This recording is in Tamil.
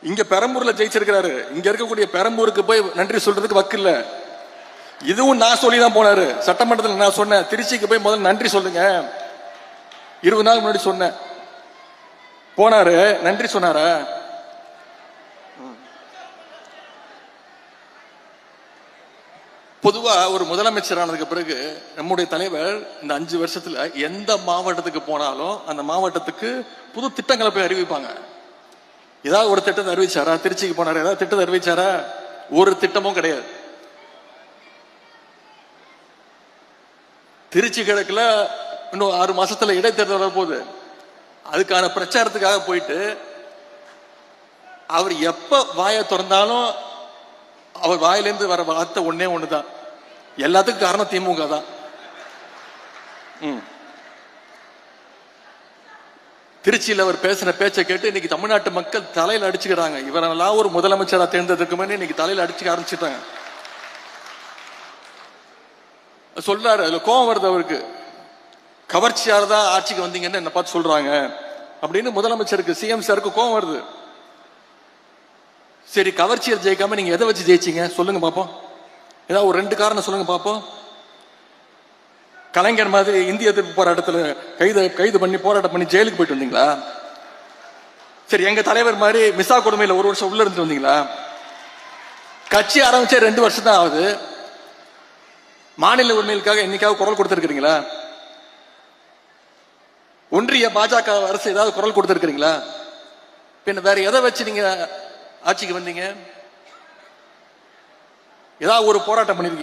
இங்க பெரம்பூர்ல ஜெயிச்சிருக்கிறாரு. இங்க இருக்கக்கூடிய பெரம்பூருக்கு போய் நன்றி சொல்றதுக்கு வக்கு இல்ல. இதுவும் நான் சொல்லி தான் போனாரு. சட்டமன்றத்தில் நான் சொன்னேன், திருச்சிக்கு போய் முதல்ல நன்றி சொல்லுங்க. 20 நாள் முன்னாடி சொன்னேன். போனாரு, நன்றி சொன்னாரா? பொதுவா ஒரு முதலமைச்சர் ஆனதுக்கு பிறகு நம்முடைய தலைவர் இந்த 5 வருஷத்துல எந்த மாவட்டத்துக்கு போனாலும் அந்த மாவட்டத்துக்கு புது திட்டங்களை போய் அறிவிப்பாங்க. ஏதாவது ஒரு திட்டத்தை அறிவிச்சாரா? திருச்சிக்கு போனாரு, ஏதாவது திட்டத்தை அறிவிச்சாரா? ஒரு திட்டமும் கிடையாது. திருச்சி கிழக்குல இன்னும் 6 மாசத்துல இடைத்தேர்தல் வரப்போகுது. அதுக்கான பிரச்சாரத்துக்காக போயிட்டு அவர் எப்ப வாயை திறந்தாலும் அவர் வாயிலிருந்து வர வார்த்தை ஒன்னே ஒண்ணுதான், எல்லாத்துக்கும் காரணம் திமுக தான். திருச்சியில் அவர் பேசுற பேச்சை கேட்டு இன்னைக்கு தமிழ்நாட்டு மக்கள் தலையில அடிச்சுக்கிறாங்க. இவரெல்லாம் ஒரு முதலமைச்சரா தேர்ந்ததுக்குமே இன்னைக்கு தலையில அடிச்சுக்க ஆரம்பிச்சுட்டாங்க. சொல்றாரு, அதுல கோபம் வருது அவருக்கு. கவர்ச்சியால தான் ஆட்சிக்கு வந்தீங்கன்னு என்ன பார்த்து சொல்றாங்க அப்படின்னு முதலமைச்சருக்கு, சிஎம் சாருக்கு கோபம் வருது. சரி, கவர்ச்சியில் ஜெயிக்காம நீங்க எதை வச்சு ஜெயிச்சீங்க சொல்லுங்க பாப்போம். ஏதாவது ஒரு 2 காரணம் சொல்லுங்க பாப்போம். கலைஞர் மாதிரி இந்திய எதிர்ப்பு போராட்டத்தில் கைது பண்ணி போராட்டம் பண்ணி ஜெயிலுக்கு போயிட்டு வந்தீங்களா? சரி, எங்க தலைவர் மாதிரி மிசா கொடுமையில 1 வருஷம் உள்ள இருந்து வந்தீங்களா? கட்சி ஆரம்பிச்சே 2 வருஷம் தான் ஆகுது. மாநில உரிமைகளுக்காக என்னைக்காவது குரல் கொடுத்திருக்கிறீங்களா? ஒன்றிய பாஜக அரசு ஏதாவது குரல் கொடுத்திருக்கிறீங்களா? பின்ன வேற எதை வச்சு நீங்க ஆட்சிக்கு வந்தீங்க? ஏதாவது ஒரு போராட்டம் பண்ணிருக்கீங்க?